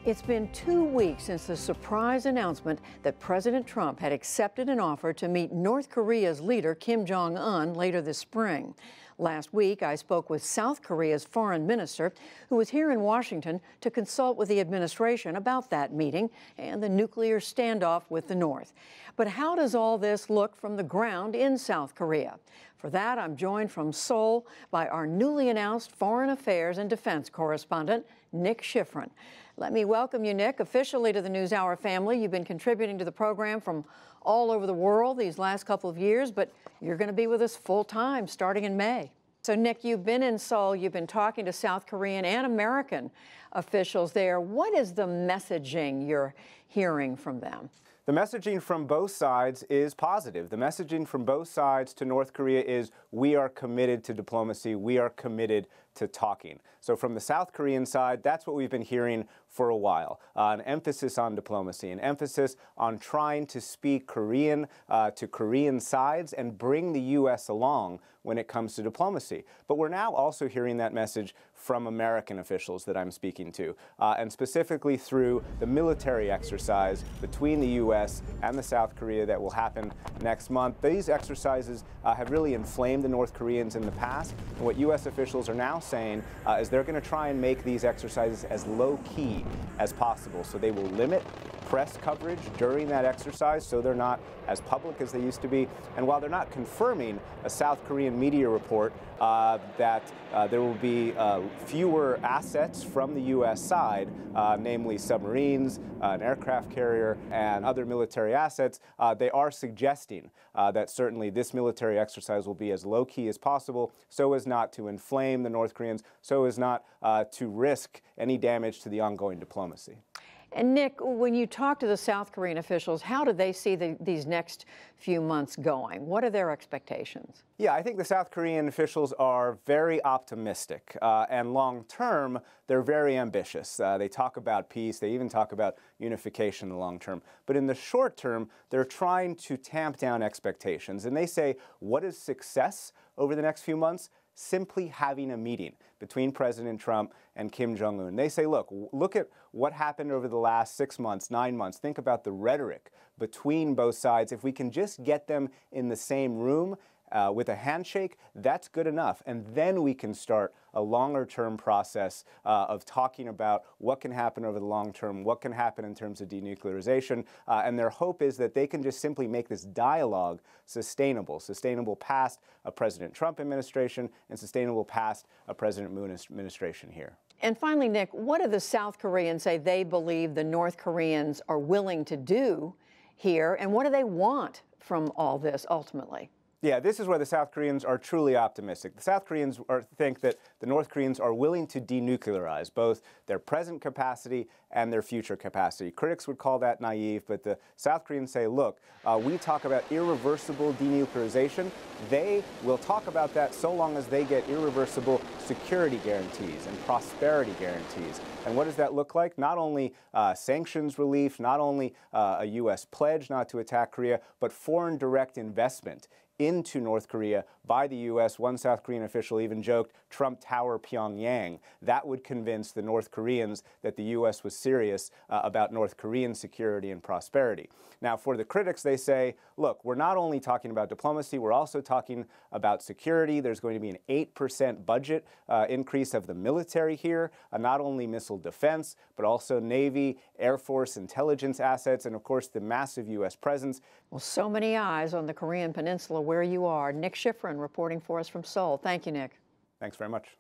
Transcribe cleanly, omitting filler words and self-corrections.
It's been 2 weeks since the surprise announcement that President Trump had accepted an offer to meet North Korea's leader Kim Jong-un later this spring. Last week, I spoke with South Korea's foreign minister, who was here in Washington to consult with the administration about that meeting and the nuclear standoff with the North. But how does all this look from the ground in South Korea? For that, I'm joined from Seoul by our newly announced Foreign Affairs and Defense correspondent, Nick Schifrin. Let me welcome you, Nick, officially to the NewsHour family. You've been contributing to the program from all over the world these last couple of years, but you're going to be with us full time starting in May. So, Nick, you've been in Seoul. You've been talking to South Korean and American officials there. What is the messaging you're hearing from them? The messaging from both sides is positive. The messaging from both sides to North Korea is we are committed to diplomacy. We are committed to talking. So from the South Korean side, that's what we've been hearing for a while, an emphasis on diplomacy, an emphasis on trying to speak Korean to Korean sides and bring the U.S. along when it comes to diplomacy. But we're now also hearing that message from American officials that I'm speaking to, and specifically through the military exercise between the U.S. and the South Korea that will happen next month. These exercises have really inflamed the North Koreans in the past, and what U.S. officials are now saying is they're going to try and make these exercises as low-key as possible. So they will limit press coverage during that exercise so they're not as public as they used to be. And while they're not confirming a South Korean media report that there will be fewer assets from the U.S. side, namely submarines, an aircraft carrier, and other military assets, they are suggesting that certainly this military exercise will be as low-key as possible so as not to inflame the North Koreans, so as not to risk any damage to the ongoing diplomacy. And Nick, when you talk to the South Korean officials, how do they see these next few months going? What are their expectations? Yeah, I think the South Korean officials are very optimistic, and long-term, they're very ambitious. They talk about peace. They even talk about unification in the long term. But in the short term, they're trying to tamp down expectations. And they say, what is success over the next few months? Simply having a meeting between President Trump and Kim Jong-un. They say, look at what happened over the last 6 months, 9 months. Think about the rhetoric between both sides. If we can just get them in the same room with a handshake, that's good enough. And then we can start a longer-term process of talking about what can happen over the long term, what can happen in terms of denuclearization. And their hope is that they can just simply make this dialogue sustainable past a President Trump administration and sustainable past a President Moon administration here. And finally, Nick, what do the South Koreans say they believe the North Koreans are willing to do here, and what do they want from all this ultimately? Yeah, this is where the South Koreans are truly optimistic. The South Koreans think that the North Koreans are willing to denuclearize both their present capacity and their future capacity. Critics would call that naive, but the South Koreans say, look, we talk about irreversible denuclearization. They will talk about that so long as they get irreversible security guarantees and prosperity guarantees. And what does that look like? Not only sanctions relief, not only a U.S. pledge not to attack Korea, but foreign direct investment into North Korea by the U.S. One South Korean official even joked, Trump Tower Pyongyang. That would convince the North Koreans that the U.S. was serious about North Korean security and prosperity. Now, for the critics, they say, look, we're not only talking about diplomacy, we're also talking about security. There's going to be an 8% budget increase of the military here, not only missile defense, but also Navy, Air Force, intelligence assets, and of course, the massive U.S. presence. Well, so many eyes on the Korean Peninsula where you are. Nick Schifrin reporting for us from Seoul. Thank you, Nick. Thanks very much.